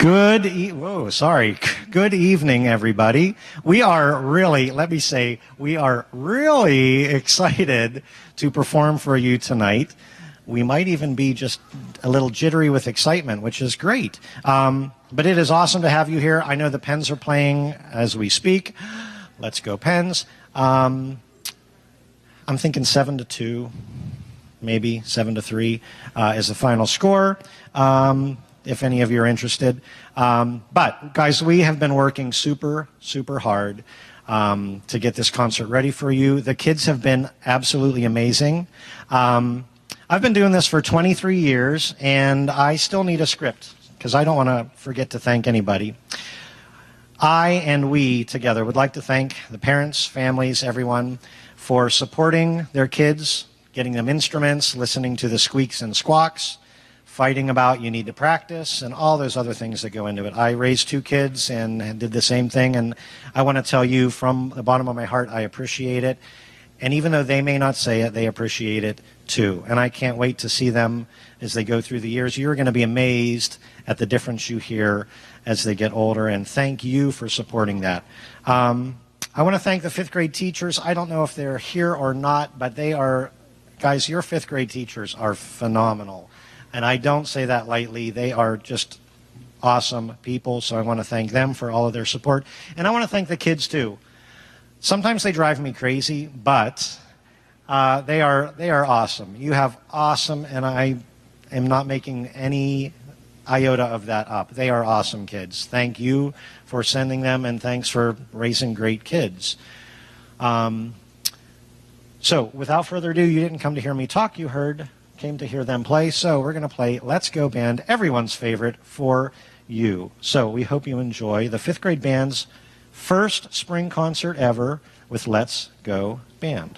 Good evening, everybody. We are really excited to perform for you tonight. We might even be just a little jittery with excitement, which is great. But it is awesome to have you here. I know the Pens are playing as we speak. Let's go Pens. I'm thinking 7-2, maybe 7-3 is the final score. If any of you are interested. But guys, we have been working super hard to get this concert ready for you. The kids have been absolutely amazing. I've been doing this for 23 years, and I still need a script because I don't want to forget to thank anybody. I and we together would like to thank the parents, families, everyone for supporting their kids, getting them instruments, listening to the squeaks and squawks, fighting about you need to practice, and all those other things that go into it. I raised 2 kids and did the same thing, and I want to tell you from the bottom of my heart, I appreciate it. And even though they may not say it, they appreciate it too. And I can't wait to see them as they go through the years. You're going to be amazed at the difference you hear as they get older, and thank you for supporting that. I want to thank the 5th grade teachers. I don't know if they're here or not, but they are, guys, your 5th grade teachers are phenomenal. And I don't say that lightly. They are just awesome people, so I want to thank them for all of their support. And I want to thank the kids, too. Sometimes they drive me crazy, but they are awesome. You have awesome, and I am not making any iota of that up. They are awesome kids. Thank you for sending them, and thanks for raising great kids. So without further ado, you didn't come to hear me talk. You came to hear them play, so we're going to play Let's Go Band, everyone's favorite, for you. So we hope you enjoy the 5th grade band's first spring concert ever with Let's Go Band.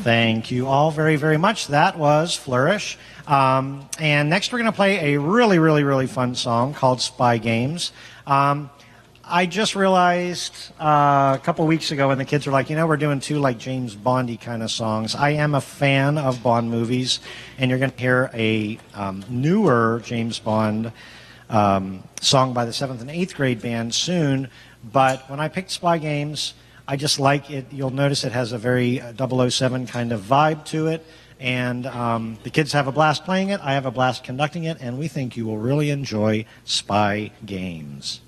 Thank you all very, very much. That was Flourish. And next we're going to play a really, really, really fun song called Spy Games. I just realized a couple weeks ago when the kids were like, we're doing two like James Bondy kind of songs. I am a fan of Bond movies, and you're going to hear a newer James Bond song by the 7th and 8th grade band soon. But when I picked Spy Games, I just like it. You'll notice it has a very 007 kind of vibe to it. And the kids have a blast playing it. I have a blast conducting it. And we think you will really enjoy Spy Games.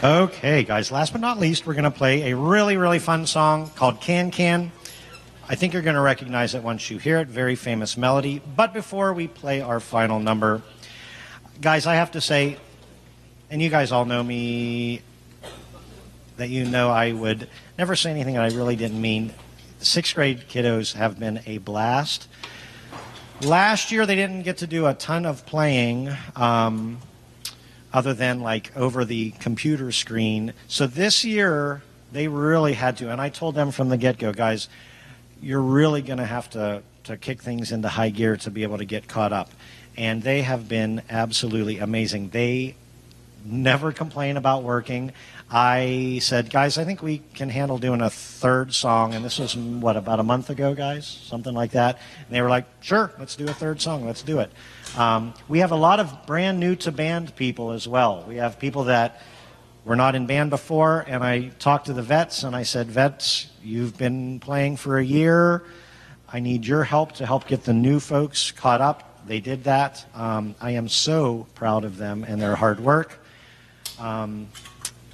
Okay, guys, last but not least, we're going to play a really, really fun song called Can Can. I think you're going to recognize it once you hear it. Very famous melody. But before we play our final number, guys, I have to say, and you guys all know me, that you know I would never say anything that I really didn't mean. The sixth grade kiddos have been a blast. Last year, they didn't get to do a ton of playing, other than like over the computer screen. So this year, they really had to. And I told them from the get-go, guys, you're really going to have to kick things into high gear to be able to get caught up. And they have been absolutely amazing. They never complain about working. I said, guys, I think we can handle doing a third song. And this was, what, about a month ago, guys? Something like that. And they were like, sure, let's do a third song. Let's do it. We have a lot of brand new to band people as well. We have people that were not in band before. And I talked to the vets and I said, vets, you've been playing for a year. I need your help to help get the new folks caught up. They did that. I am so proud of them and their hard work.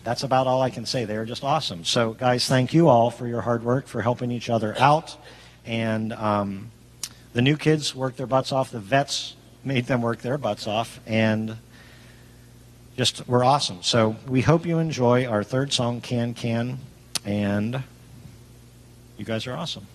That's about all I can say. They're just awesome. So, guys, thank you all for your hard work, for helping each other out. And the new kids worked their butts off. The vets made them work their butts off. And just were awesome. So we hope you enjoy our third song, Can Can. And you guys are awesome.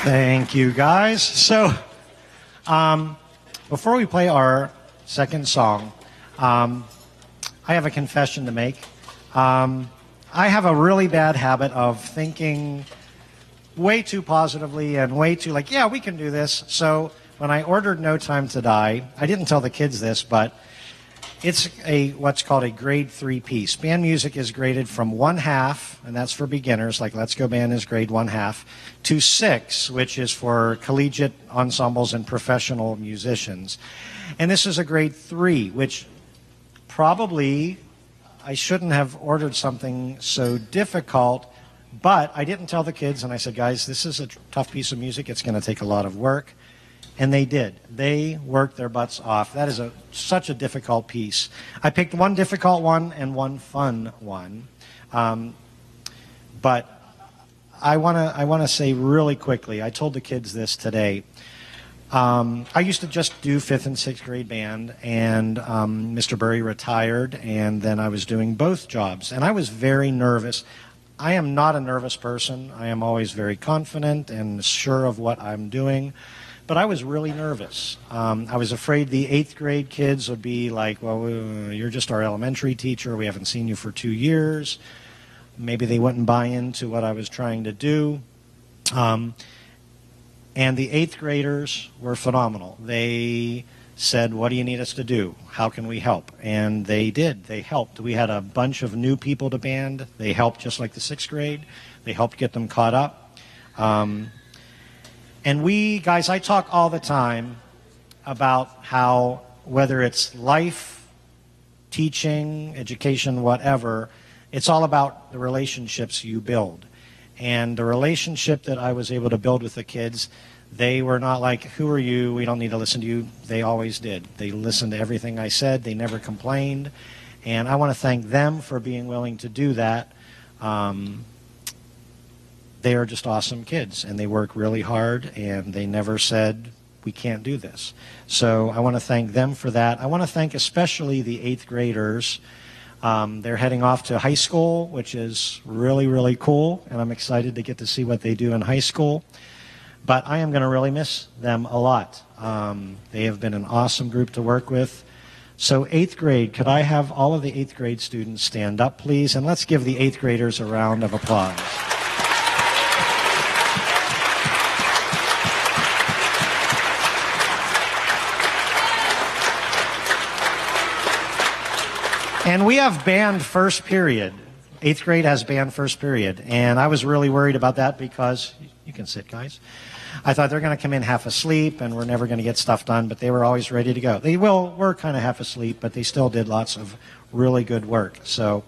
Thank you, guys. So, before we play our second song, I have a confession to make. I have a really bad habit of thinking way too positively and way too like, yeah, we can do this. So when I ordered No Time to Die, I didn't tell the kids this, but it's what's called a grade 3 piece. Band music is graded from 1/2, and that's for beginners, like Let's Go Band is grade 1/2, to 6, which is for collegiate ensembles and professional musicians. And this is a grade 3, which probably I shouldn't have ordered something so difficult, but I didn't tell the kids, and I said, guys, this is a tough piece of music. It's going to take a lot of work. And they did. They worked their butts off. That is such a difficult piece. I picked one difficult one and one fun one. But I want to say really quickly, I told the kids this today. I used to just do 5th and 6th grade band, and Mr. Burry retired, and then I was doing both jobs. And I was very nervous. I am not a nervous person. I am always very confident and sure of what I'm doing. But I was really nervous. I was afraid the 8th grade kids would be like, well, you're just our elementary teacher. We haven't seen you for 2 years. Maybe they wouldn't buy into what I was trying to do. And the 8th graders were phenomenal. They said, what do you need us to do? How can we help? And they did. They helped. We had a bunch of new people to band. They helped just like the 6th grade. They helped get them caught up. And we, guys, I talk all the time about how whether it's life, teaching, education, whatever, it's all about the relationships you build. And the relationship that I was able to build with the kids, they were not like, who are you? We don't need to listen to you. They always did. They listened to everything I said. They never complained. And I want to thank them for being willing to do that. They are just awesome kids, and they work really hard, and they never said, we can't do this. So I want to thank them for that. I want to thank especially the 8th graders. They're heading off to high school, which is really, really cool, and I'm excited to get to see what they do in high school. But I am going to really miss them a lot. They have been an awesome group to work with. So 8th grade, could I have all of the 8th grade students stand up, please? And let's give the 8th graders a round of applause. And we have band first period. 8th grade has band first period. And I was really worried about that because, you can sit, guys. I thought they're going to come in half asleep and we're never going to get stuff done, but they were always ready to go. They were kind of half asleep, but they still did lots of really good work. So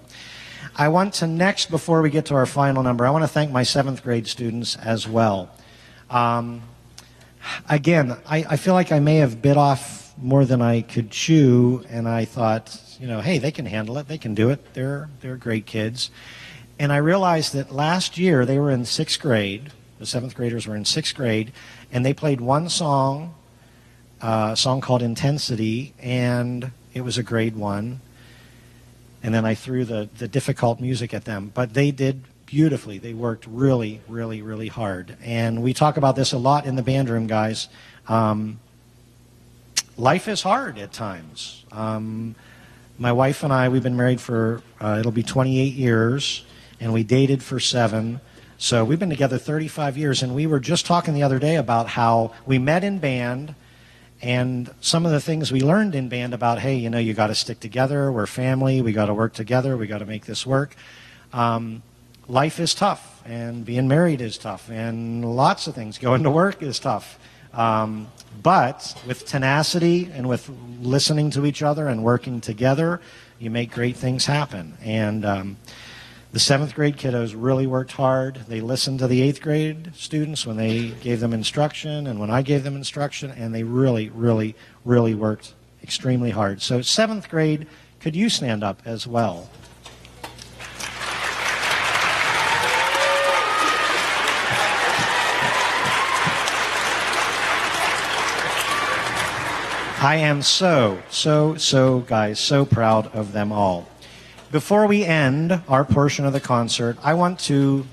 I want to next, before we get to our final number, I want to thank my 7th grade students as well. Again, I feel like I may have bit off more than I could chew, and I thought, you know, hey, they can handle it. They can do it. They're great kids. And I realized that last year they were in 6th grade. The 7th graders were in 6th grade, and they played one song, a song called Intensity, and it was a grade 1. And then I threw the difficult music at them. But they did beautifully. They worked really, really, really hard. And we talk about this a lot in the band room, guys. Life is hard at times. My wife and I, we've been married for, it'll be 28 years, and we dated for 7. So we've been together 35 years, and we were just talking the other day about how we met in band, and some of the things we learned in band about, hey, you know, you got to stick together, we're family, we got to work together, we got to make this work. Life is tough, and being married is tough, and lots of things. Going to work is tough. But with tenacity and with listening to each other and working together, you make great things happen. And the 7th grade kiddos really worked hard. They listened to the 8th grade students when they gave them instruction and when I gave them instruction, and they really, really, really worked extremely hard. So 7th grade, could you stand up as well? I am guys, so proud of them all. Before we end our portion of the concert, I want to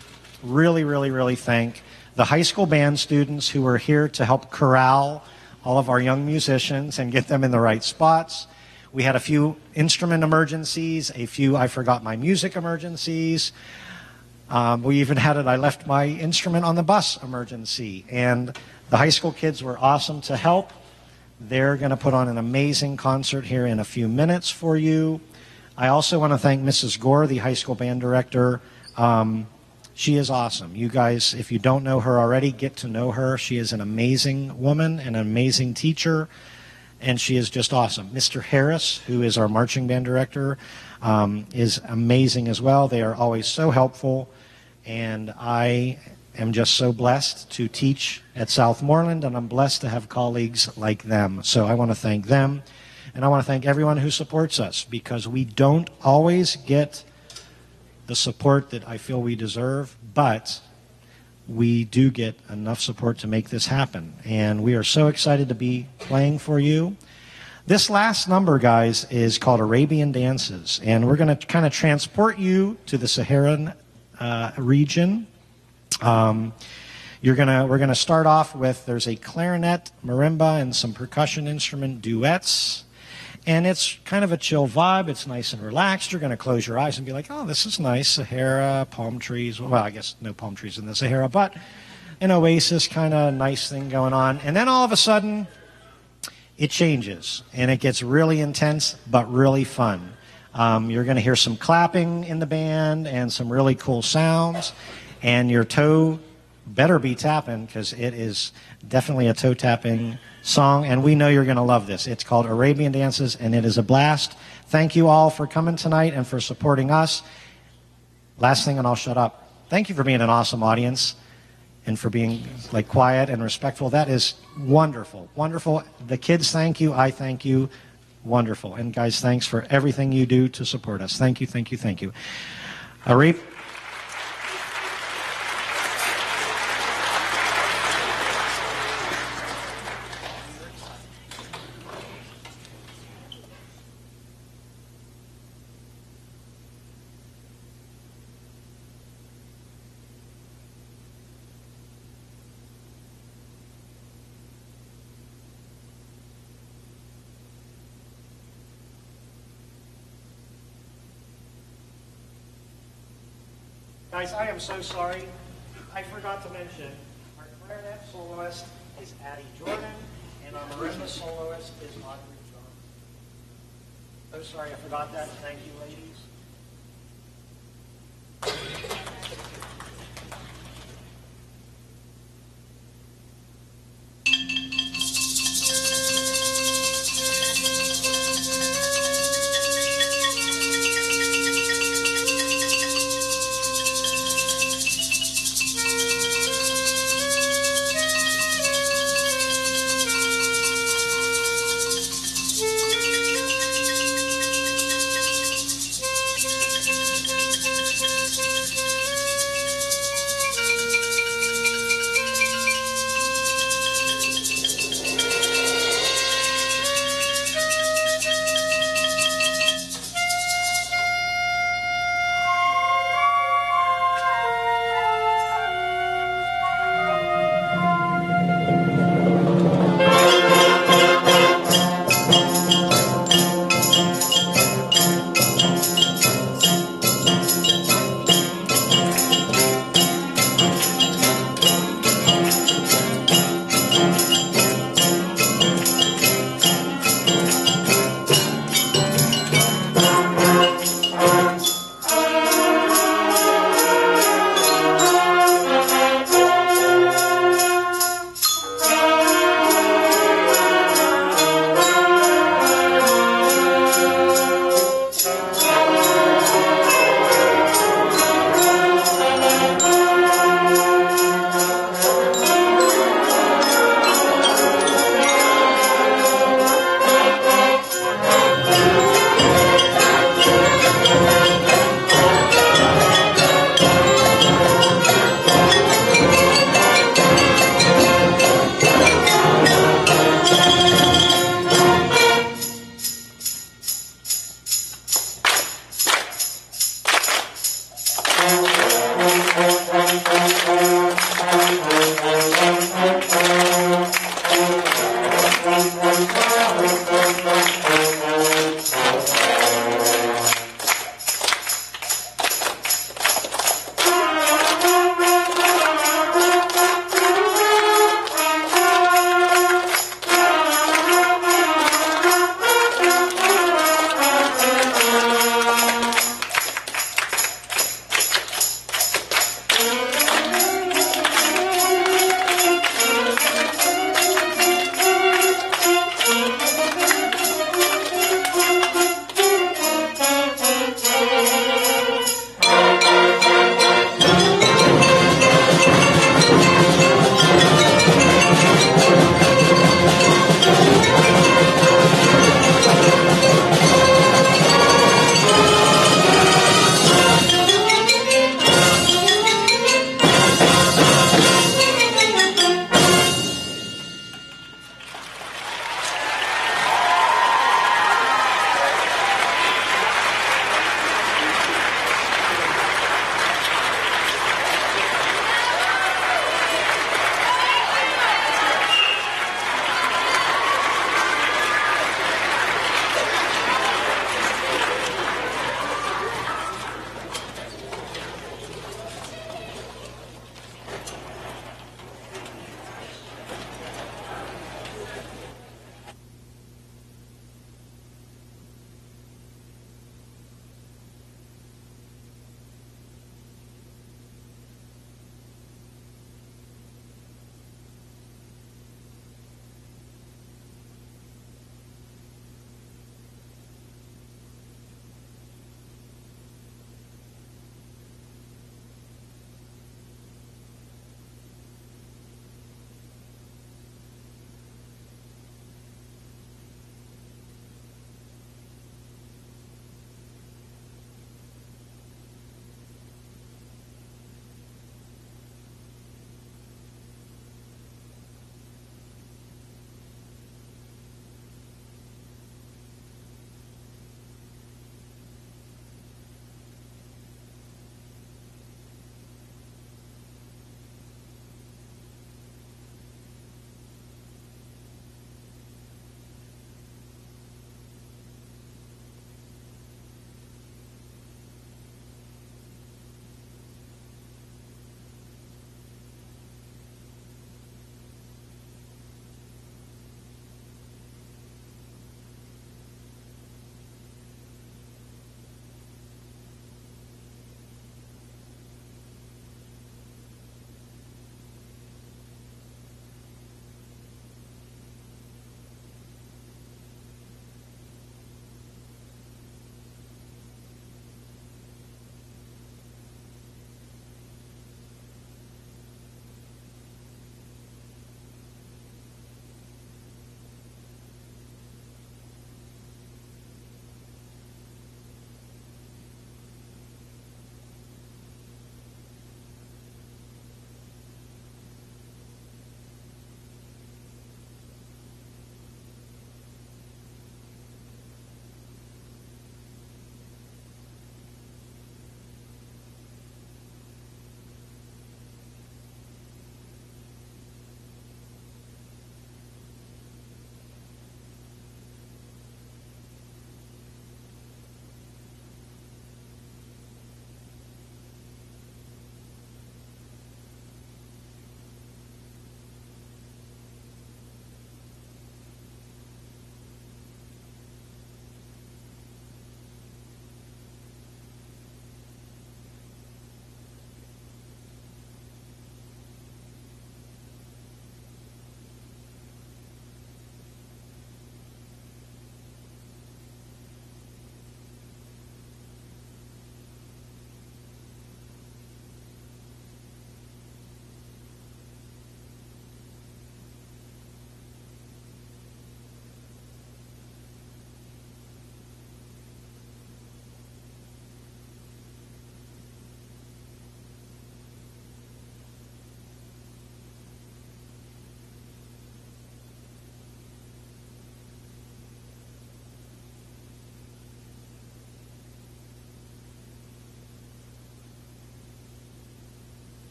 really, really, really thank the high school band students who were here to help corral all of our young musicians and get them in the right spots. We had a few instrument emergencies, a few I forgot my music emergencies. We even had I left my instrument on the bus emergency. And the high school kids were awesome to help. They're going to put on an amazing concert here in a few minutes for you. I also want to thank Mrs. Gore, the high school band director. She is awesome. You guys, if you don't know her already, get to know her. She is an amazing woman, an amazing teacher, and she is just awesome. Mr. Harris, who is our marching band director, is amazing as well. They are always so helpful, and I am just so blessed to teach at Southmoreland, and I'm blessed to have colleagues like them. So I want to thank them, and I want to thank everyone who supports us, because we don't always get the support that I feel we deserve, but we do get enough support to make this happen. And we are so excited to be playing for you. This last number, guys, is called Arabian Dances, and we're going to kind of transport you to the Saharan region. We're going to start off with, there's a clarinet, marimba, and some percussion instrument duets. And it's kind of a chill vibe. It's nice and relaxed. You're going to close your eyes and be like, oh, this is nice. Sahara, palm trees. Well, I guess no palm trees in the Sahara, but an oasis kind of nice thing going on. And then all of a sudden, it changes. And it gets really intense, but really fun. You're going to hear some clapping in the band and some really cool sounds. And your toe better be tapping, because it is definitely a toe tapping song, and we know you're going to love this. It's called Arabian Dances, and it is a blast. Thank you all for coming tonight and for supporting us. Last thing, and I'll shut up. Thank you for being an awesome audience and for being like quiet and respectful. That is wonderful, wonderful. The kids thank you. I thank you. Wonderful. And guys, thanks for everything you do to support us. Thank you, thank you, thank you. Arif. Guys, I am so sorry. I forgot to mention, our clarinet soloist is Addie Jordan, and our marimba soloist is Audrey John. So sorry I forgot that. Thank you, ladies.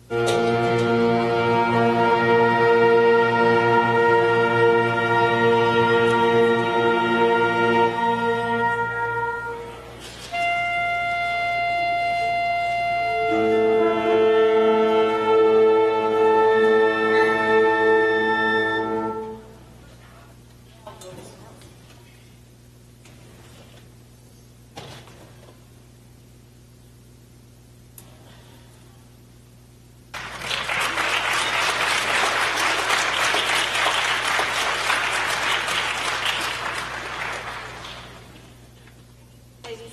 Ladies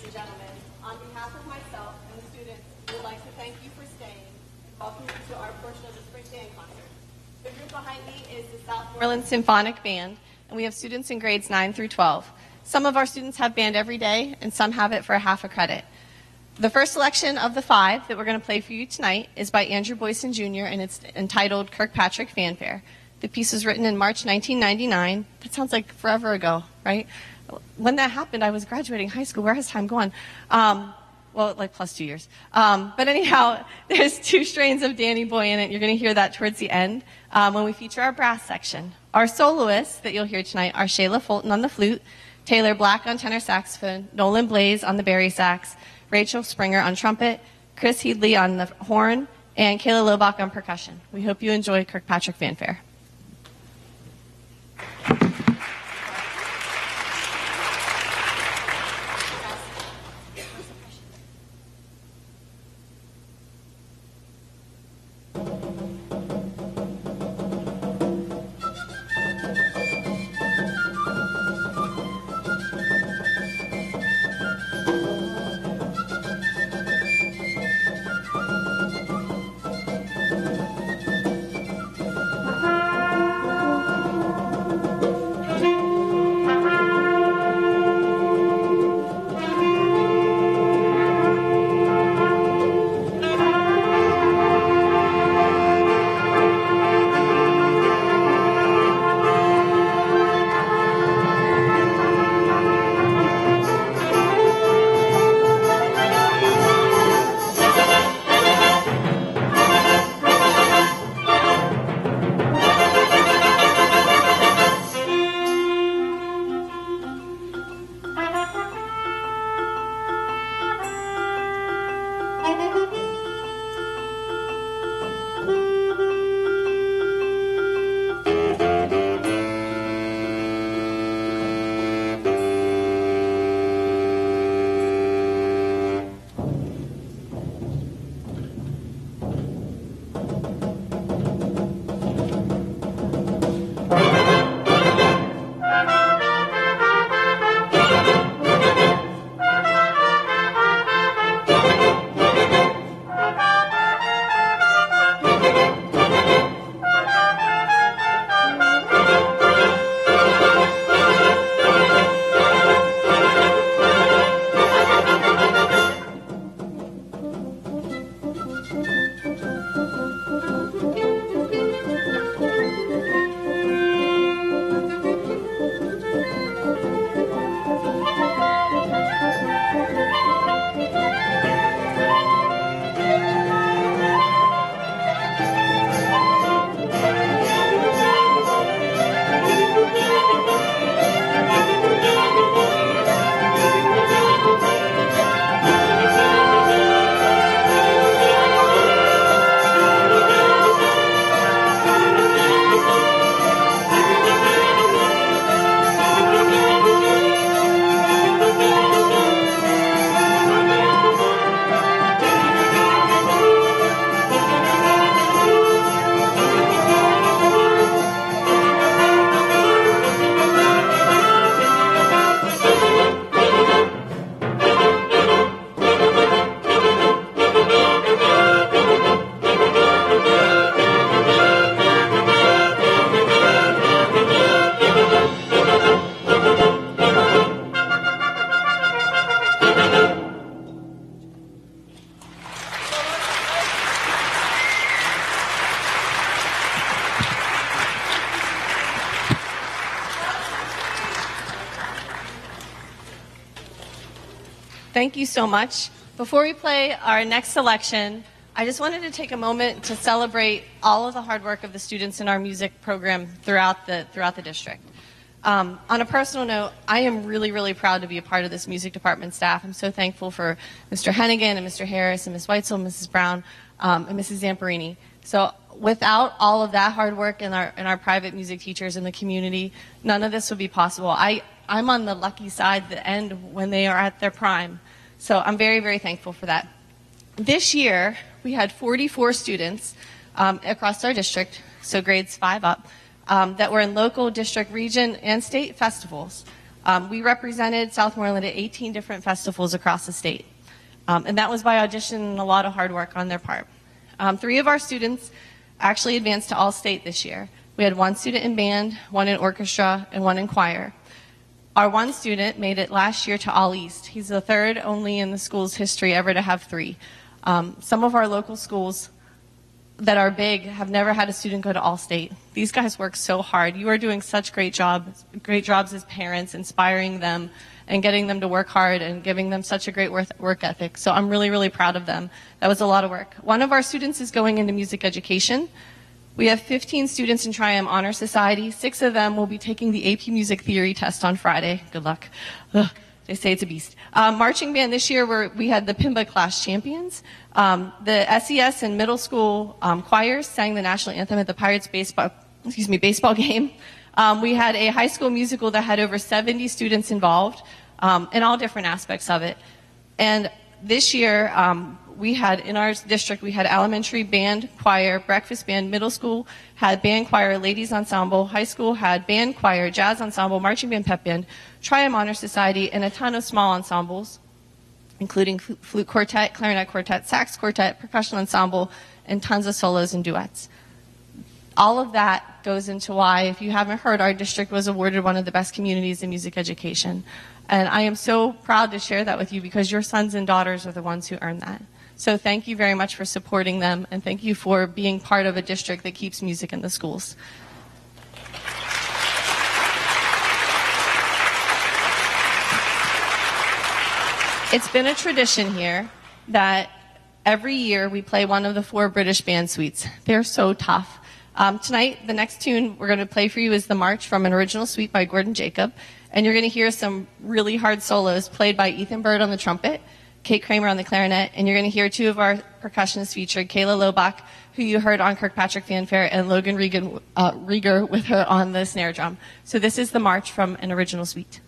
and gentlemen, on behalf of myself and the students, we would like to thank you for staying and welcome you to our portion of the spring band concert. The group behind me is the Southmoreland Symphonic Band, and we have students in grades 9 through 12. Some of our students have band every day, and some have it for half a credit. The first selection of the 5 that we're going to play for you tonight is by Andrew Boyson Jr., and it's entitled Kirkpatrick Fanfare. The piece was written in March 1999. That sounds like forever ago, right? When that happened, I was graduating high school. Where has time gone? Well, like plus 2 years. But anyhow, there's 2 strains of Danny Boy in it. You're going to hear that towards the end when we feature our brass section. Our soloists that you'll hear tonight are Shayla Fulton on the flute, Taylor Black on tenor saxophone, Nolan Blaze on the bari sax, Rachel Springer on trumpet, Chris Headley on the horn, and Kayla Lobach on percussion. We hope you enjoy Kirkpatrick Fanfare. Thank you so much. Before we play our next selection, I just wanted to take a moment to celebrate all of the hard work of the students in our music program throughout the district. On a personal note, I am really, really proud to be a part of this music department staff. I'm so thankful for Mr. Hennigan and Mr. Harris and Ms. Weitzel, Mrs. Brown, and Mrs. Zamperini. So without all of that hard work and our private music teachers in the community, none of this would be possible. I'm on the lucky side, the end when they are at their prime. So I'm very, very thankful for that. This year, we had 44 students across our district, so grades 5 up, that were in local, district, region, and state festivals. We represented Southmoreland at 18 different festivals across the state. And that was by audition and a lot of hard work on their part. 3 of our students actually advanced to All-State this year. We had 1 student in band, 1 in orchestra, and 1 in choir. Our 1 student made it last year to All-East. He's the 3rd only in the school's history ever to have 3. Some of our local schools that are big have never had a student go to All-State. These guys work so hard. You are doing such great jobs as parents, inspiring them and getting them to work hard and giving them such a great work ethic. So I'm really, really proud of them. That was a lot of work. 1 of our students is going into music education. We have 15 students in Tri-M Honor Society. 6 of them will be taking the AP Music Theory test on Friday. Good luck. Ugh. They say it's a beast. Marching band this year, we had the PIMBA class champions. The SES and middle school choirs sang the national anthem at the Pirates baseball game. We had a high school musical that had over 70 students involved in all different aspects of it. And this year, in our district, we had elementary band, choir, breakfast band, middle school had band, choir, ladies ensemble, high school had band, choir, jazz ensemble, marching band, pep band, Tri-M Honor Society, and a ton of small ensembles, including flute quartet, clarinet quartet, sax quartet, percussion ensemble, and tons of solos and duets. All of that goes into why, if you haven't heard, our district was awarded one of the best communities in music education. And I am so proud to share that with you because your sons and daughters are the ones who earned that. So thank you very much for supporting them, and thank you for being part of a district that keeps music in the schools. It's been a tradition here that every year we play one of the 4 British band suites. They're so tough. Tonight, the next tune we're going to play for you is the March from an original suite by Gordon Jacob, and you're going to hear some really hard solos played by Ethan Bird on the trumpet, Kate Kramer on the clarinet, and you're going to hear 2 of our percussionists featured, Kayla Lobach, who you heard on Kirkpatrick Fanfare, and Logan Rieger with her on the snare drum. So this is the March from an original suite.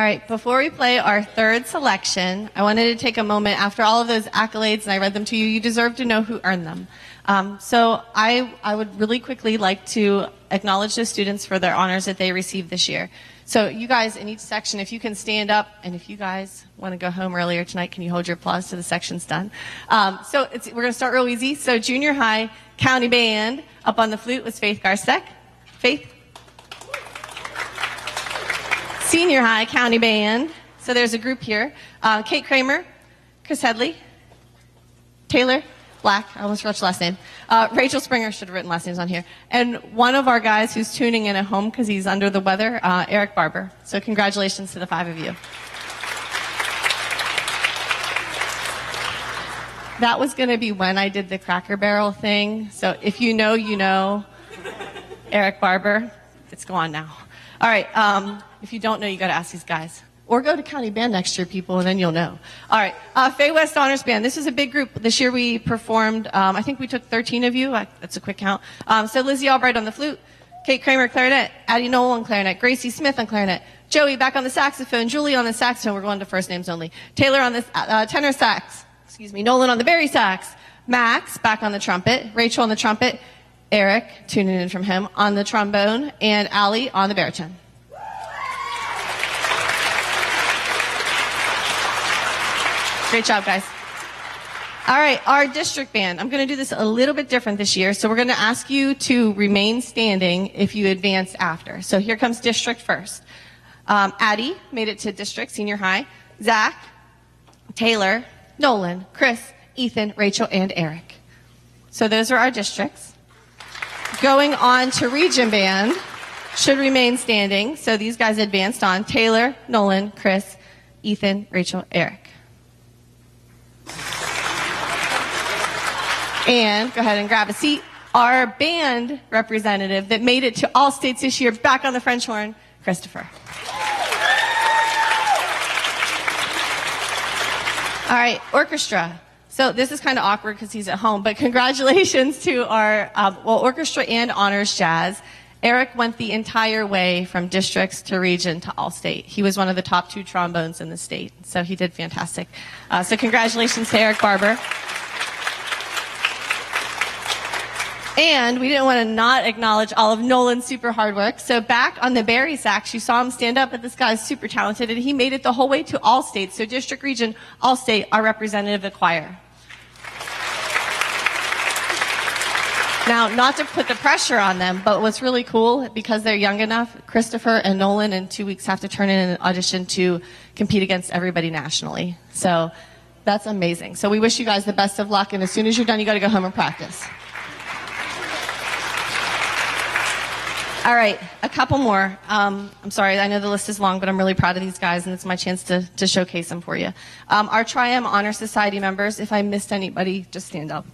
right, before we play our third selection, I wanted to take a moment after all of those accolades, and I read them to you. You deserve to know who earned them. So I would really quickly like to acknowledge the students for their honors that they received this year. So you guys in each section, if you can stand up, and if you guys want to go home earlier tonight, can you hold your applause till the section's done? We're going to start real easy. So junior high county band, up on the flute was Faith Garcek. Faith. Senior high county band. So there's a group here. Kate Kramer, Chris Headley, Taylor Black, I almost forgot your last name. Rachel Springer, should have written last names on here. And one of our guys who's tuning in at home because he's under the weather, Eric Barber. So congratulations to the 5 of you. That was going to be when I did the Cracker Barrel thing. So if you know, you know. Eric Barber, it's gone now. All right, if you don't know, you got to ask these guys. Or go to county band next year, people, and then you'll know. All right, Fay West Honors Band. This is a big group. This year we performed, I think we took 13 of you. That's a quick count. So Lizzie Albright on the flute, Kate Kramer clarinet, Addie Knoll on clarinet, Gracie Smith on clarinet, Joey back on the saxophone, Julie on the saxophone. We're going to first names only. Taylor on the tenor sax, Nolan on the bari sax, Max back on the trumpet, Rachel on the trumpet, Eric, tuning in from him, on the trombone, and Allie on the baritone. Great job, guys. All right, our district band. I'm going to do this a little bit different this year. So we're going to ask you to remain standing if you advance after. So here comes district first. Addie made it to district, senior high. Zach, Taylor, Nolan, Chris, Ethan, Rachel, and Eric. So those are our districts. Going on to region band, should remain standing. So these guys advanced on. Taylor, Nolan, Chris, Ethan, Rachel, Eric. And go ahead and grab a seat. Our band representative that made it to all states this year, back on the French horn, Christopher. All right, orchestra. So this is kind of awkward because he's at home, but congratulations to our orchestra and honors jazz. Eric went the entire way from districts to region to all state. He was one of the top 2 trombones in the state, so he did fantastic. So congratulations to Eric Barber. And we didn't want to not acknowledge all of Nolan's super hard work. So back on the bari sax, you saw him stand up, but this guy's super talented, and he made it the whole way to all states. So district, region, all state, our representative, the choir. Now, not to put the pressure on them, but what's really cool, because they're young enough, Christopher and Nolan in 2 weeks have to turn in an audition to compete against everybody nationally. So that's amazing. So we wish you guys the best of luck, and as soon as you're done, you got to go home and practice. All right, a couple more. I'm sorry, I know the list is long, but I'm really proud of these guys, and it's my chance to showcase them for you. Our Tri-M Honor Society members, if I missed anybody, just stand up.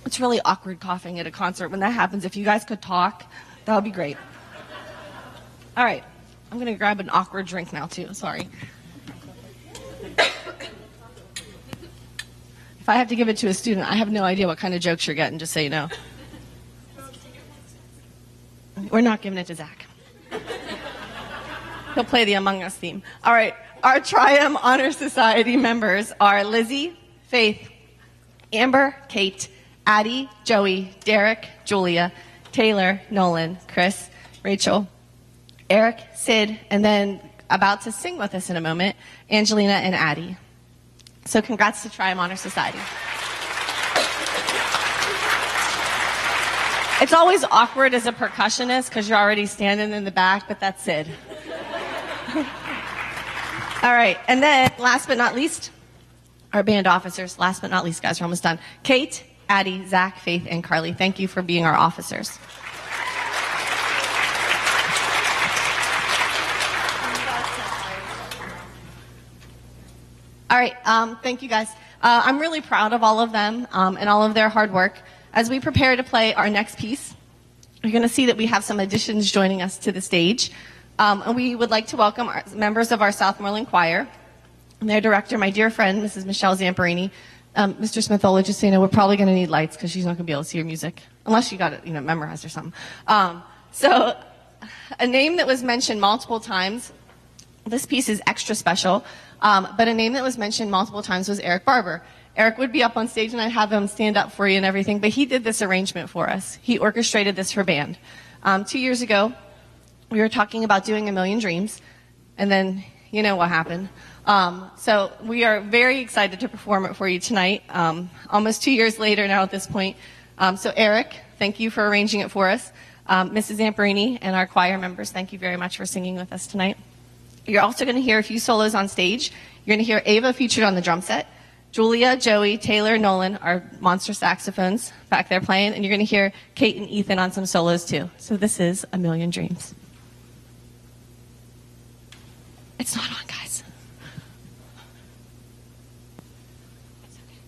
It's really awkward coughing at a concert when that happens. If you guys could talk, that would be great. All right, I'm going to grab an awkward drink now, too. Sorry. If I have to give it to a student, I have no idea what kind of jokes you're getting, just so you know. We're not giving it to Zach. He'll play the Among Us theme. All right, our Tri-M Honor Society members are Lizzie, Faith, Amber, Kate, Addie, Joey, Derek, Julia, Taylor, Nolan, Chris, Rachel, Eric, Sid, and then about to sing with us in a moment, Angelina and Addie. So congrats to Tri-M Honor Society. It's always awkward as a percussionist because you're already standing in the back, but that's Sid. All right, and then last but not least, our band officers. Last but not least, guys, we're almost done. Kate, Addie, Zach, Faith, and Carly, thank you for being our officers. All right, thank you guys. I'm really proud of all of them and all of their hard work. As we prepare to play our next piece, you're going to see that we have some additions joining us to the stage. And we would like to welcome our members of our Southmoreland Choir and their director, my dear friend, Mrs. Michelle Zamperini. Mr. Smithola, just so you know, we're probably going to need lights because she's not going to be able to see your music unless you got it, memorized or something. So a name that was mentioned multiple times. This piece is extra special, but a name that was mentioned multiple times was Eric Barber. Eric would be up on stage and I'd have him stand up for you and everything, but he did this arrangement for us. He orchestrated this for band. 2 years ago, we were talking about doing A Million Dreams, and then you know what happened. So we are very excited to perform it for you tonight, almost 2 years later now at this point. So Eric, thank you for arranging it for us. Mrs. Zamperini and our choir members, thank you very much for singing with us tonight. You're also going to hear a few solos on stage. You're going to hear Ava featured on the drum set. Julia, Joey, Taylor, Nolan are monster saxophones back there playing, and you're going to hear Kate and Ethan on some solos too. So this is A Million Dreams. It's not on, guys. It's okay.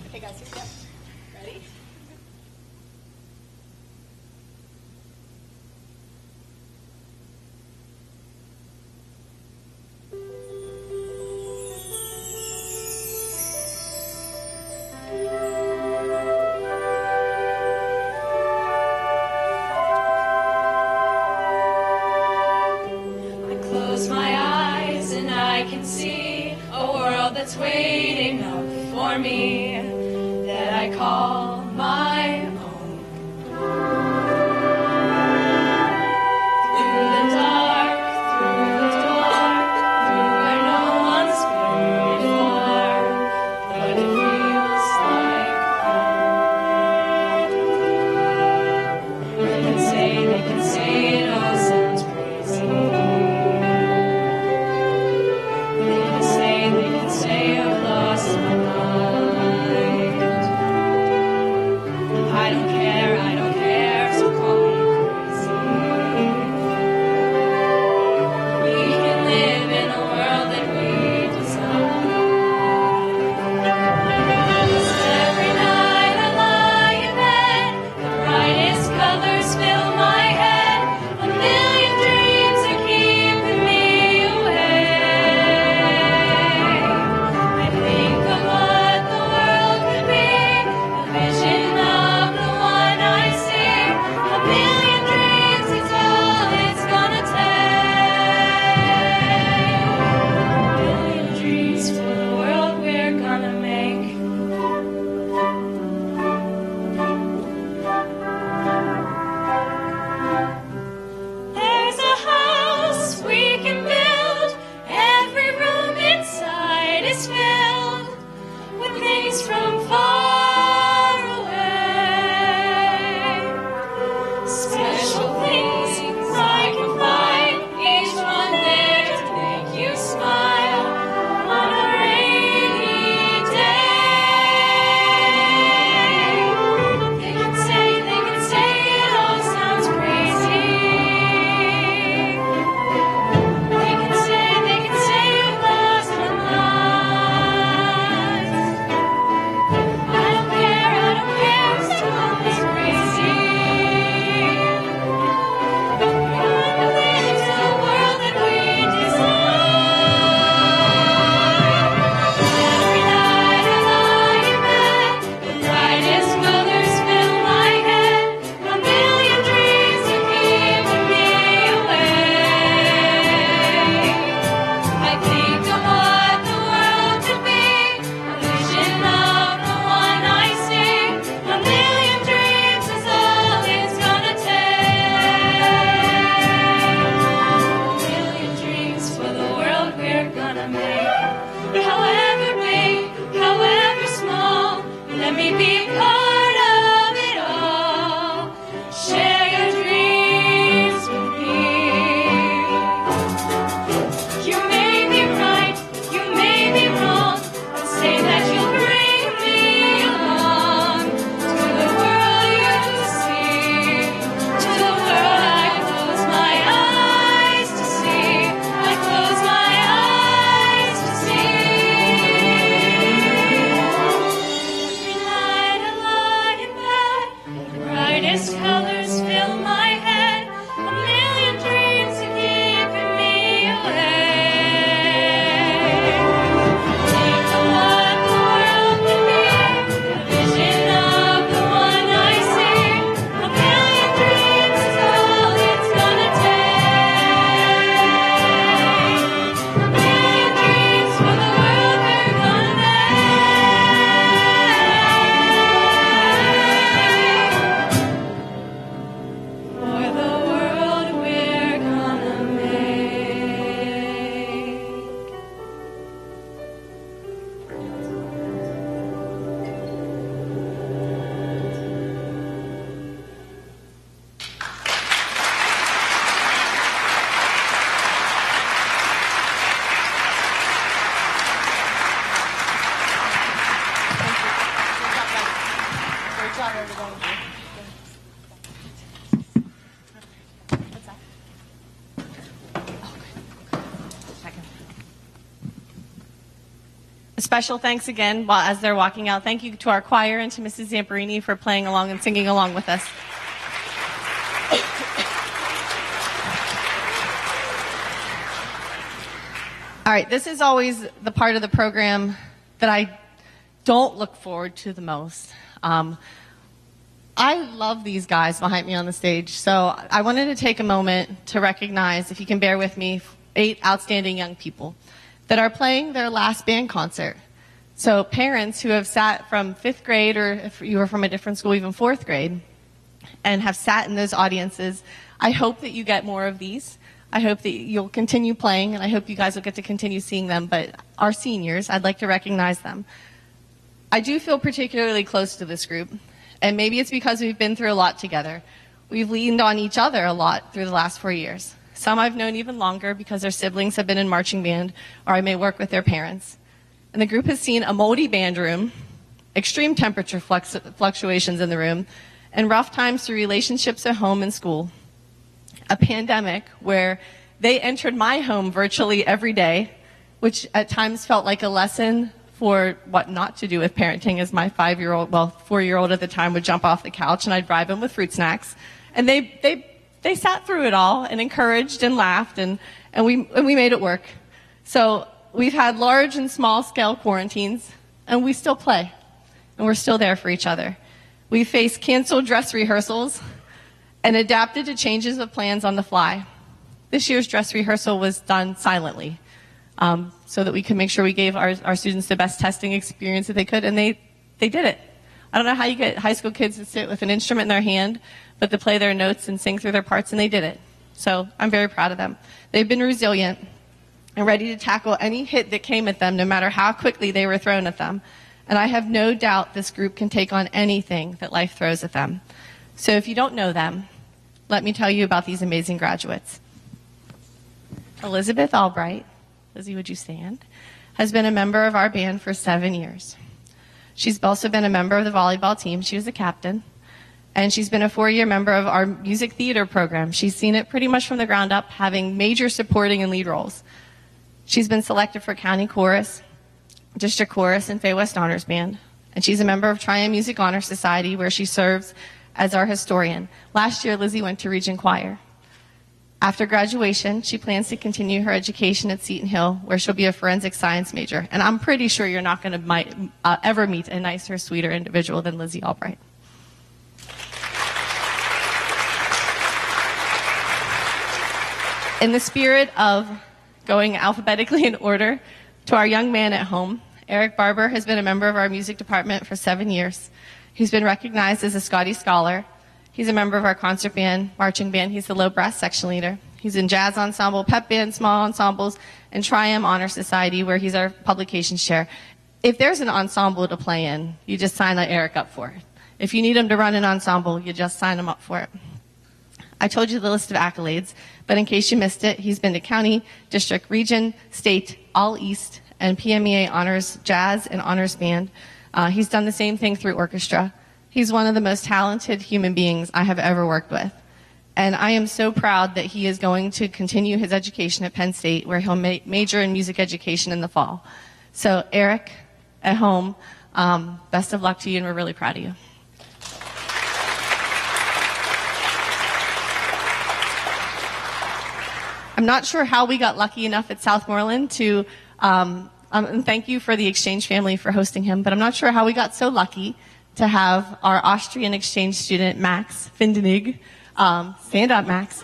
Okay, guys, here we go. Ready? I close my eyes and I can see a world that's waiting up for me that I call my own. Through the dark, through where no one's been before, but it feels like home. They can say it all sounds crazy. They can say I've lost my mind. I don't care, so call me crazy. We can live in a world that we design. 'Cause every night I lie in bed, the brightest colors fill my head. A million dreams are keeping me awake. I think of what the world could be, a vision of the one I see. A million dreams is all it's gonna take. A million dreams for the world we're gonna make. There's a house we can build. Every room inside is filled with things from far away. Special things I can find, each one there to make you smile on a rainy day. They can say it all sounds crazy. They can say I've lost my mind. A special thanks again as they're walking out. Thank you to our choir and to Mrs. Zamperini for playing along and singing along with us. All right, this is always the part of the program that I don't look forward to the most. I love these guys behind me on the stage, so I wanted to take a moment to recognize, if you can bear with me, 8 outstanding young people that are playing their last band concert. So parents who have sat from 5th grade, or if you were from a different school, even 4th grade, and have sat in those audiences, I hope that you get more of these. I hope that you'll continue playing, and I hope you guys will get to continue seeing them. But our seniors, I'd like to recognize them. I do feel particularly close to this group, and maybe it's because we've been through a lot together. We've leaned on each other a lot through the last 4 years. Some I've known even longer because their siblings have been in marching band, or I may work with their parents. And the group has seen a moldy band room, extreme temperature fluctuations in the room, and rough times through relationships at home and school. A pandemic where they entered my home virtually every day, which at times felt like a lesson for what not to do with parenting, as my 4-year-old at the time would jump off the couch and I'd bribe him with fruit snacks. And they sat through it all and encouraged and laughed, and we made it work. So we've had large and small scale quarantines, and we still play, and we're still there for each other. We faced canceled dress rehearsals and adapted to changes of plans on the fly. This year's dress rehearsal was done silently, so that we could make sure we gave our students the best testing experience that they could, and they did it. I don't know how you get high school kids to sit with an instrument in their hand, but to play their notes and sing through their parts, and they did it. So I'm very proud of them. They've been resilient and ready to tackle any hit that came at them, no matter how quickly they were thrown at them. And I have no doubt this group can take on anything that life throws at them. So if you don't know them, let me tell you about these amazing graduates. Elizabeth Albright, Lizzie, would you stand, has been a member of our band for 7 years. She's also been a member of the volleyball team. She was a captain. And she's been a 4-year member of our music theater program. She's seen it pretty much from the ground up, having major supporting and lead roles. She's been selected for county chorus, district chorus, and Fay West Honors Band. And she's a member of Triumph Music Honor Society, where she serves as our historian. Last year, Lizzie went to Region Choir. After graduation, she plans to continue her education at Seton Hill, where she'll be a forensic science major. And I'm pretty sure you're not going to ever meet a nicer, sweeter individual than Lizzie Albright. In the spirit of going alphabetically in order to our young man at home, Eric Barber has been a member of our music department for 7 years. He's been recognized as a Scotty Scholar. He's a member of our concert band, marching band. He's the low brass section leader. He's in jazz ensemble, pep band, small ensembles, and Triumph Honor Society, where he's our publications chair. If there's an ensemble to play in, you just sign Eric up for it. If you need him to run an ensemble, you just sign him up for it. I told you the list of accolades, but in case you missed it, he's been to county, district, region, state, all East, and PMEA honors jazz and honors band. He's done the same thing through orchestra. He's one of the most talented human beings I have ever worked with. And I am so proud that he is going to continue his education at Penn State, where he'll major in music education in the fall. So Eric, at home, best of luck to you, and we're really proud of you. I'm not sure how we got lucky enough at Southmoreland to, and thank you for the exchange family for hosting him, but I'm not sure how we got so lucky to have our Austrian exchange student, Max Findenig, stand up, Max,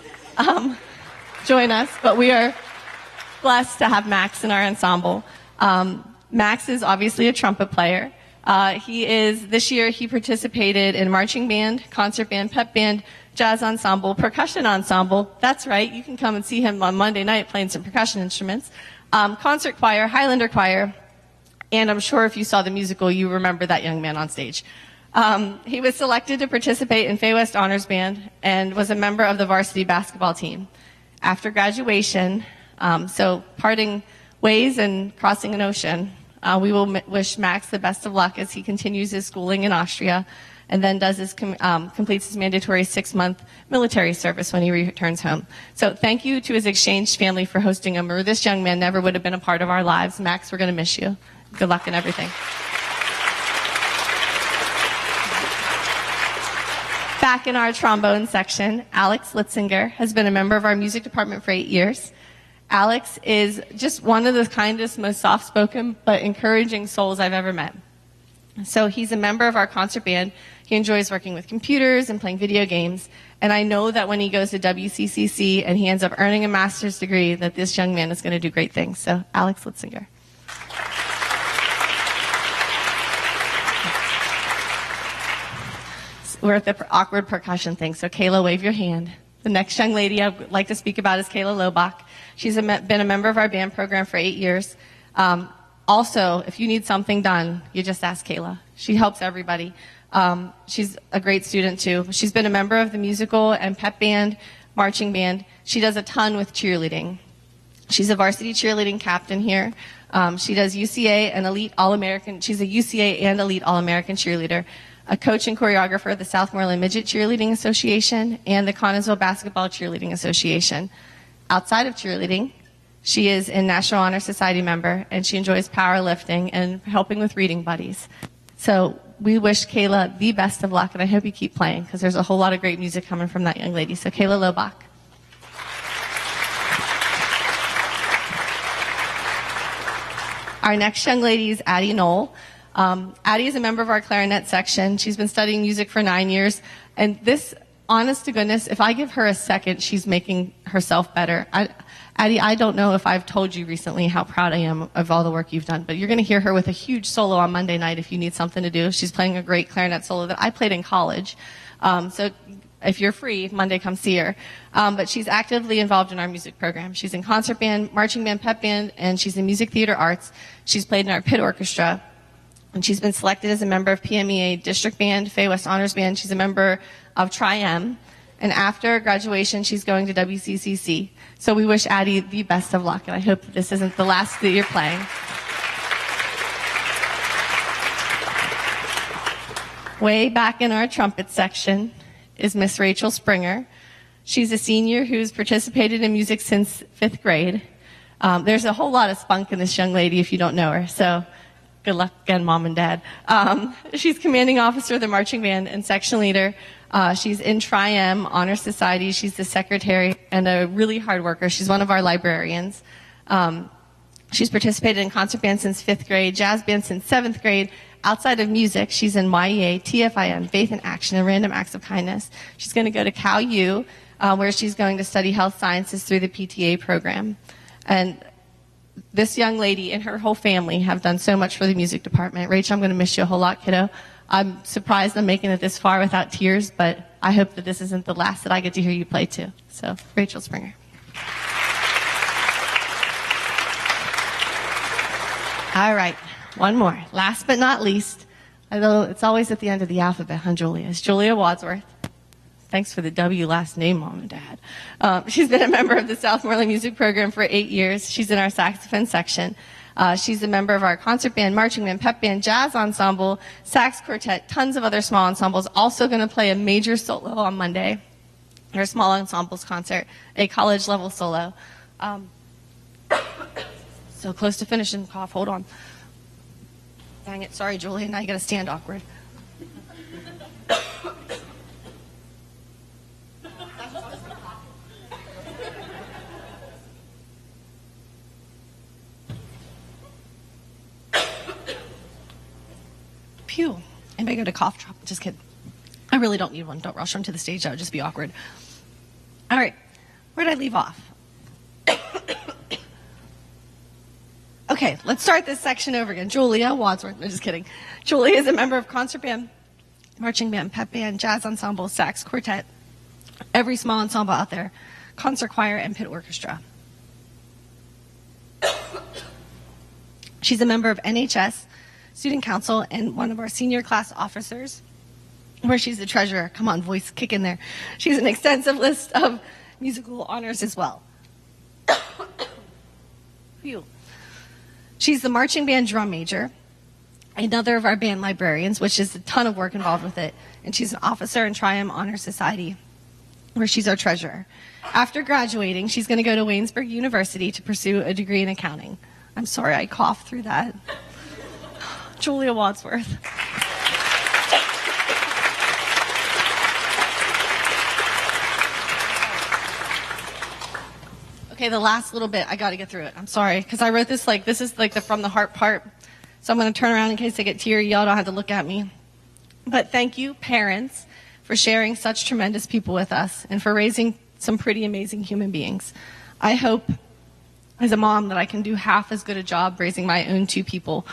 join us. But we are blessed to have Max in our ensemble. Max is obviously a trumpet player. This year he participated in marching band, concert band, pep band, jazz ensemble, percussion ensemble. That's right, you can come and see him on Monday night playing some percussion instruments. Concert choir, Highlander choir, and I'm sure if you saw the musical, you remember that young man on stage. He was selected to participate in Fay West Honors Band and was a member of the varsity basketball team. After graduation, so parting ways and crossing an ocean, we will wish Max the best of luck as he continues his schooling in Austria and then completes his mandatory 6-month military service when he returns home. So thank you to his exchange family for hosting him, or this young man never would have been a part of our lives. Max, we're going to miss you. Good luck in everything. Back in our trombone section, Alex Litzinger has been a member of our music department for 8 years. Alex is just one of the kindest, most soft-spoken, but encouraging souls I've ever met. So he's a member of our concert band. He enjoys working with computers and playing video games. And I know that when he goes to WCCC and he ends up earning a master's degree, that this young man is going to do great things. So Alex Litzinger. We're at the awkward percussion thing, so Kayla, wave your hand. The next young lady I'd like to speak about is Kayla Lobach. She's been a member of our band program for 8 years. Also, if you need something done, you just ask Kayla. She helps everybody. She's a great student, too. She's been a member of the musical and pep band, marching band. She does a ton with cheerleading. She's a varsity cheerleading captain here. She does UCA and Elite All-American. She's a UCA and Elite All-American cheerleader, a coach and choreographer at the Southmoreland Midget Cheerleading Association and the Connellsville Basketball Cheerleading Association. Outside of cheerleading, she is a National Honor Society member, and she enjoys powerlifting and helping with reading buddies. So we wish Kayla the best of luck, and I hope you keep playing, because there's a whole lot of great music coming from that young lady. So Kayla Lobach. Our next young lady is Addie Knoll. Addie is a member of our clarinet section. She's been studying music for 9 years. And this, honest to goodness, if I give her a second, she's making herself better. Addie, I don't know if I've told you recently how proud I am of all the work you've done, but you're going to hear her with a huge solo on Monday night if you need something to do. She's playing a great clarinet solo that I played in college. So if you're free, Monday, come see her. But she's actively involved in our music program. She's in concert band, marching band, pep band, and she's in music theater arts. She's played in our pit orchestra. And she's been selected as a member of PMEA District Band, Fay West Honors Band. She's a member of Tri-M. And after graduation, she's going to WCCC. So we wish Addie the best of luck, and I hope that this isn't the last that you're playing. Way back in our trumpet section is Miss Rachel Springer. She's a senior who's participated in music since 5th grade. There's a whole lot of spunk in this young lady if you don't know her, so good luck again, Mom and Dad. She's commanding officer of the marching band and section leader. She's in Tri-M Honor Society. She's the secretary and a really hard worker. She's one of our librarians. She's participated in concert band since 5th grade, jazz band since 7th grade. Outside of music, she's in YEA, TFIM, Faith in Action, and Random Acts of Kindness. She's going to go to Cal U, where she's going to study health sciences through the PTA program. And this young lady and her whole family have done so much for the music department. Rachel, I'm going to miss you a whole lot, kiddo. I'm surprised I'm making it this far without tears, but I hope that this isn't the last that I get to hear you play too. So, Rachel Springer. All right, one more. Last but not least, although it's always at the end of the alphabet, huh, Julia? It's Julia Wadsworth. Thanks for the W last name, Mom and Dad. She's been a member of the Southmoreland Music Program for 8 years. She's in our saxophone section. She's a member of our concert band, marching band, pep band, jazz ensemble, sax quartet, tons of other small ensembles. Also going to play a major solo on Monday, her small ensembles concert, a college level solo. So close to finishing, cough, hold on. Dang it, sorry, Julie, now you got to stand awkward. Pew. Anybody got a cough drop? Just kidding. I really don't need one. Don't rush onto the stage. That would just be awkward. All right. Where did I leave off? Okay, let's start this section over again. Julia Wadsworth. No, just kidding. Julia is a member of concert band, marching band, pep band, jazz ensemble, sax quartet, every small ensemble out there, concert choir, and pit orchestra. She's a member of NHS, student council, and one of our senior class officers, where she's the treasurer. Come on, voice, kick in there. She's an extensive list of musical honors as well. Phew. She's the marching band drum major, another of our band librarians, which is a ton of work involved with it, and she's an officer in Tri-M Honor Society, where she's our treasurer. After graduating, she's going to go to Waynesburg University to pursue a degree in accounting. I'm sorry I coughed through that. Julia Wadsworth. Okay, the last little bit, I got to get through it. I'm sorry, because I wrote this this is the from the heart part. So I'm going to turn around in case I get teary. Y'all don't have to look at me. But thank you, parents, for sharing such tremendous people with us and for raising some pretty amazing human beings. I hope, as a mom, that I can do half as good a job raising my own 2 people,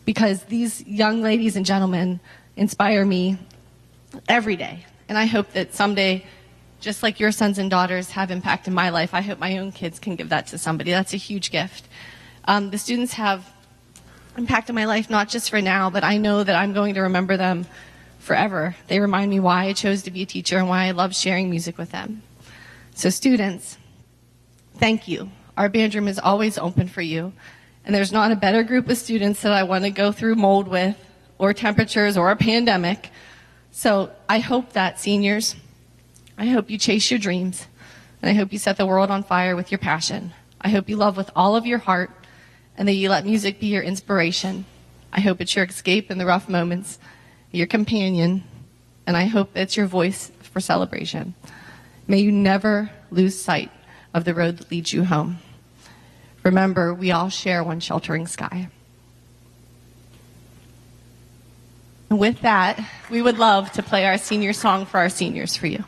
because these young ladies and gentlemen inspire me every day. And I hope that someday, just like your sons and daughters have impacted my life, I hope my own kids can give that to somebody. That's a huge gift. The students have impacted my life not just for now, but I know that I'm going to remember them forever. They remind me why I chose to be a teacher and why I love sharing music with them. So students, thank you. Our band room is always open for you. And there's not a better group of students that I want to go through mold with, or temperatures, or a pandemic. So I hope that, seniors, I hope you chase your dreams, and I hope you set the world on fire with your passion. I hope you love with all of your heart, and that you let music be your inspiration. I hope it's your escape in the rough moments, your companion, and I hope it's your voice for celebration. May you never lose sight of the road that leads you home. Remember, we all share one sheltering sky. And with that, we would love to play our senior song for our seniors for you.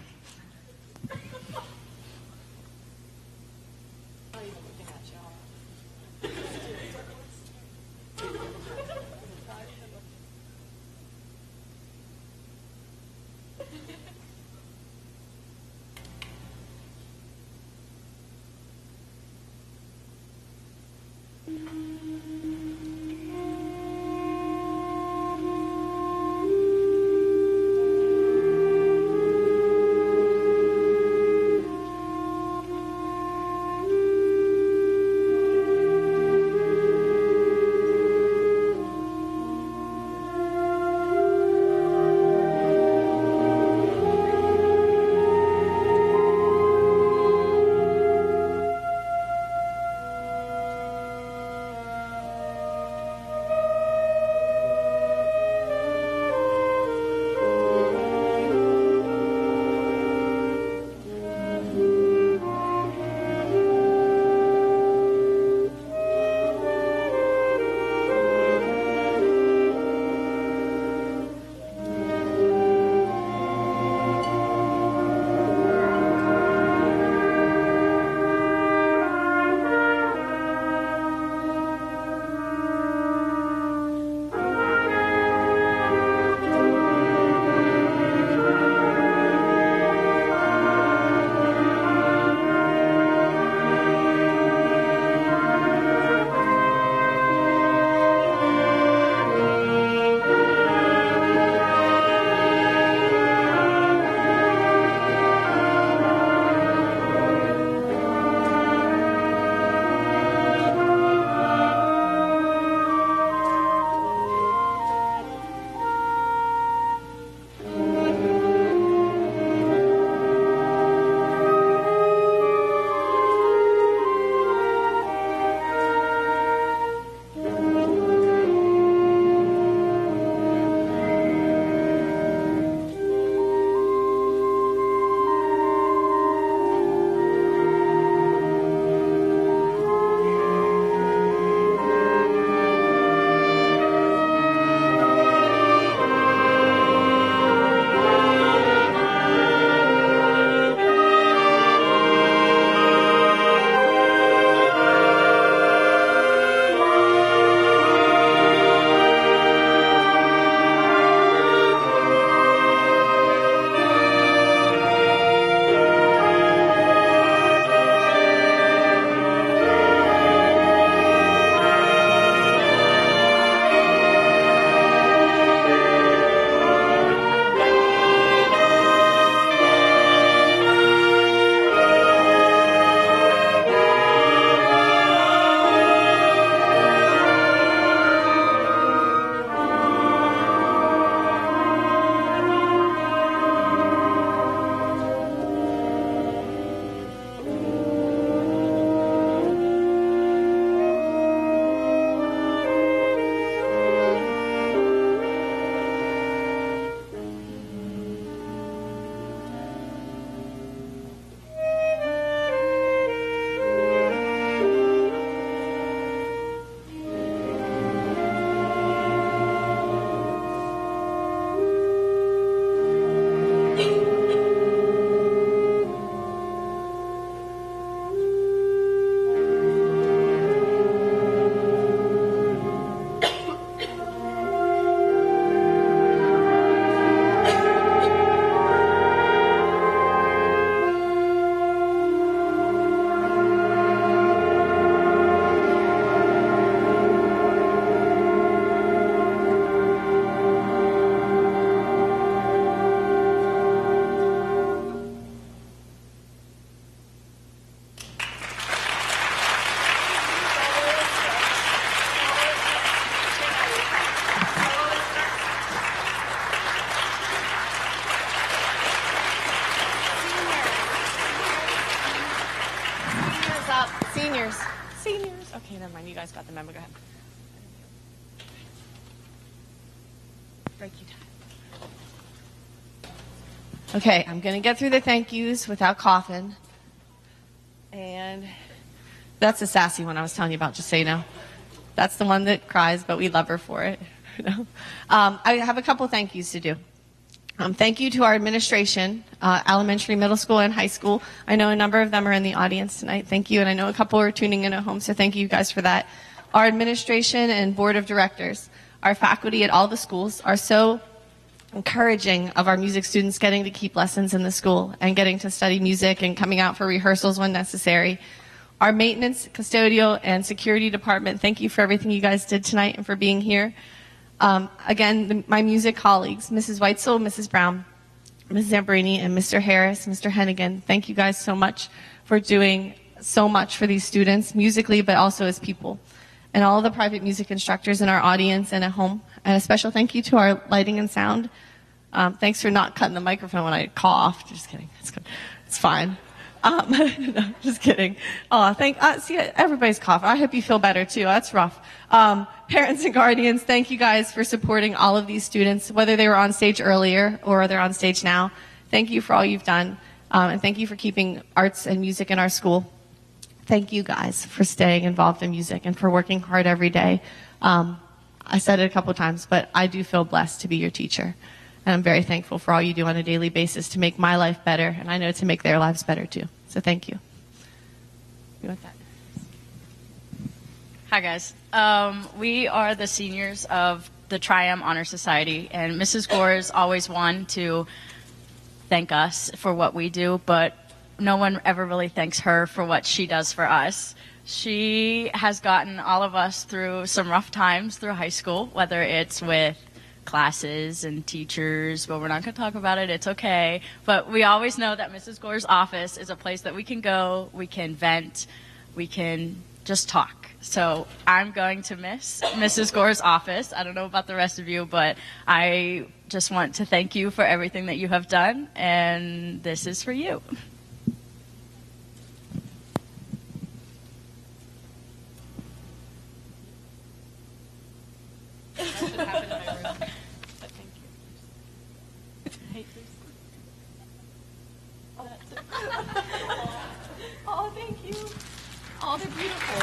never mind. You guys got the memo. Go ahead. Break you time. Okay, I'm going to get through the thank yous without coughing. And that's the sassy one I was telling you about, just so you know. That's the one that cries, but we love her for it. I have a couple thank yous to do. Thank you to our administration, elementary, middle school, and high school. I know a number of them are in the audience tonight. Thank you. And I know a couple are tuning in at home, so thank you guys for that. Our administration and board of directors, our faculty at all the schools are so encouraging of our music students getting to keep lessons in the school and getting to study music and coming out for rehearsals when necessary. Our maintenance, custodial, and security department, thank you for everything you guys did tonight and for being here. Again, my music colleagues, Mrs. Weitzel, Mrs. Brown, Mrs. Zamperini, and Mr. Harris, Mr. Hennigan, thank you guys so much for doing so much for these students, musically, but also as people. And all of the private music instructors in our audience and at home. And a special thank you to our lighting and sound. Thanks for not cutting the microphone when I coughed. Just kidding. It's good. It's fine. No, just kidding. See, everybody's coughing. I hope you feel better too. That's rough. Parents and guardians, thank you guys for supporting all of these students, whether they were on stage earlier or they're on stage now. Thank you for all you've done. And thank you for keeping arts and music in our school. Thank you guys for staying involved in music and for working hard every day. I said it a couple times, but I do feel blessed to be your teacher. And I'm very thankful for all you do on a daily basis to make my life better, and I know to make their lives better too. So thank you. You want that? Hi, guys. We are the seniors of the Tri-M Honor Society, and Mrs. Gore is always one to thank us for what we do, but no one ever really thanks her for what she does for us. She has gotten all of us through some rough times through high school, whether it's with classes and teachers, but we're not going to talk about it. It's okay. But we always know that Mrs. Gore's office is a place that we can go, we can vent, we can just talk. So I'm going to miss Mrs. Gore's office. I don't know about the rest of you, but I just want to thank you for everything that you have done, and this is for you. Oh, thank you. Oh, they're beautiful.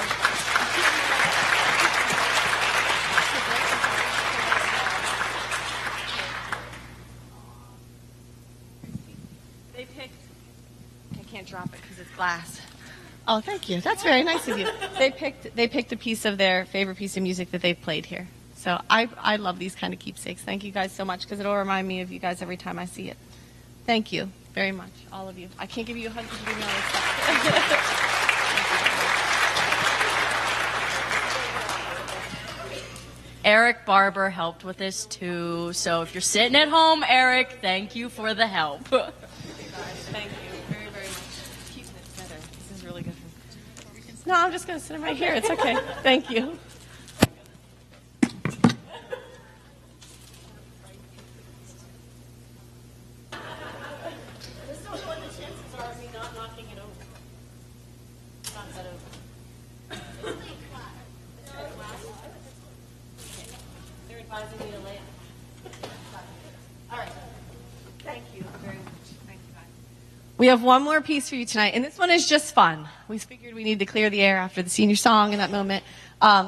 They picked, I can't drop it because it's glass. Oh, thank you. That's very nice of you. They picked a piece of their favorite piece of music that they've played here. So I love these kind of keepsakes. Thank you guys so much because it'll remind me of you guys every time I see it. Thank you very much, all of you. I can't give you a hug because you give me all this stuff. Eric Barber helped with this too, so if you're sitting at home, Eric, thank you for the help. Thank you very, very much. Keeping it together. This is really good. No, I'm just going to sit right here. It's okay. Thank you. We have one more piece for you tonight, and this one is just fun. We figured we need to clear the air after the senior song in that moment.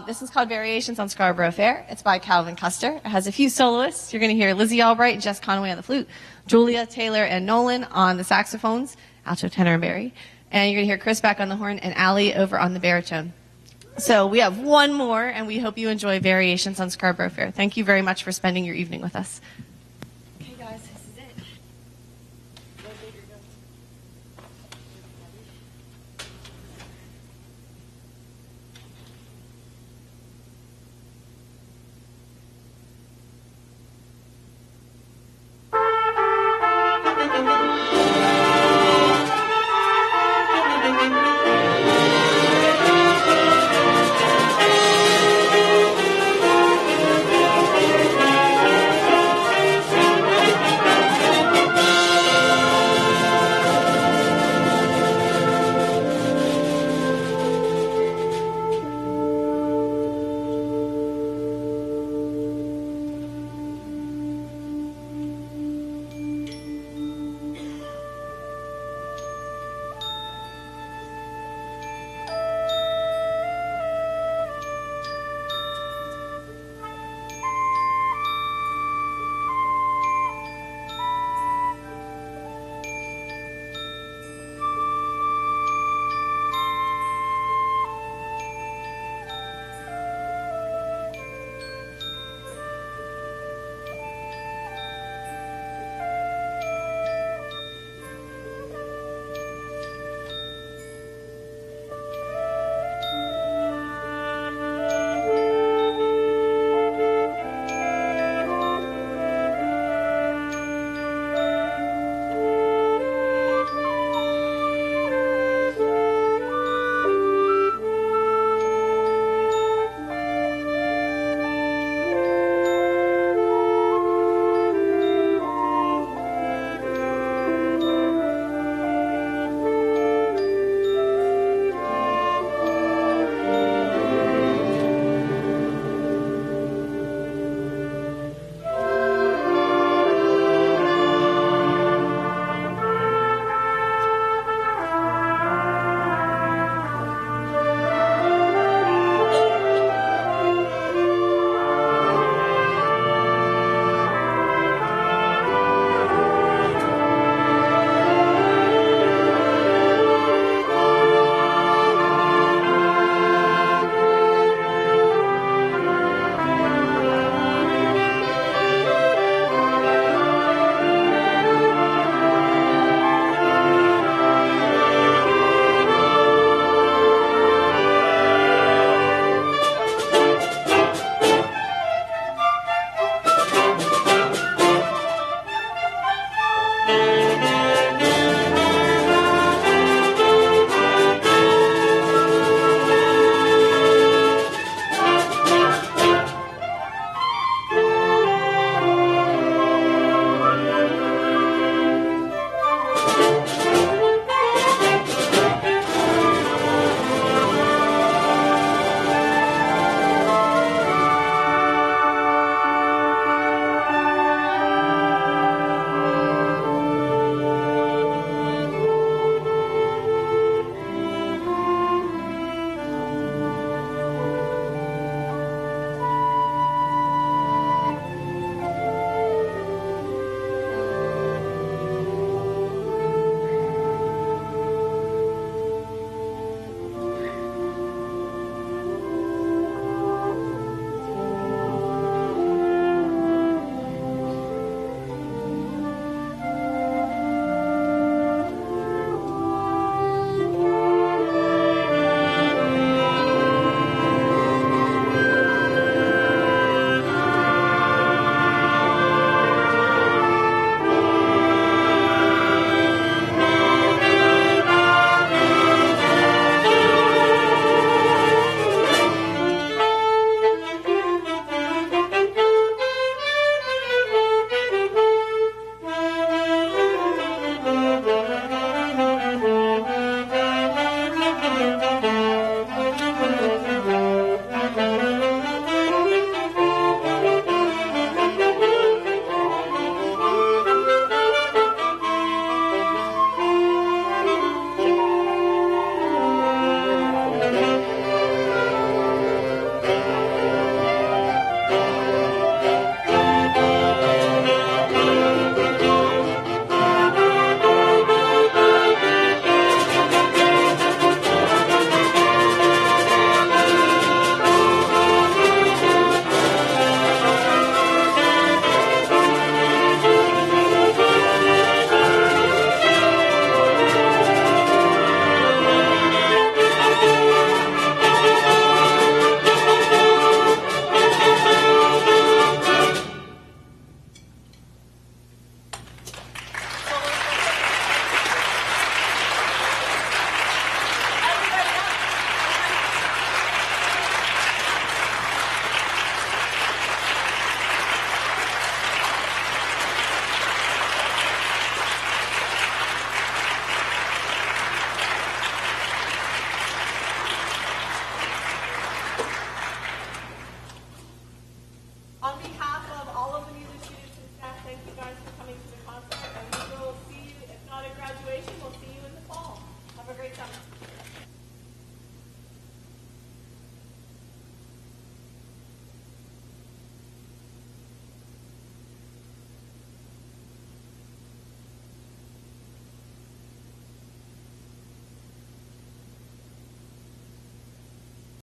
This is called Variations on Scarborough Fair. It's by Calvin Custer. It has a few soloists. You're going to hear Lizzie Albright and Jess Conway on the flute, Julia Taylor and Nolan on the saxophones, alto, tenor, and bari. And you're going to hear Chris back on the horn and Allie over on the baritone. So we have one more, and we hope you enjoy Variations on Scarborough Fair. Thank you very much for spending your evening with us.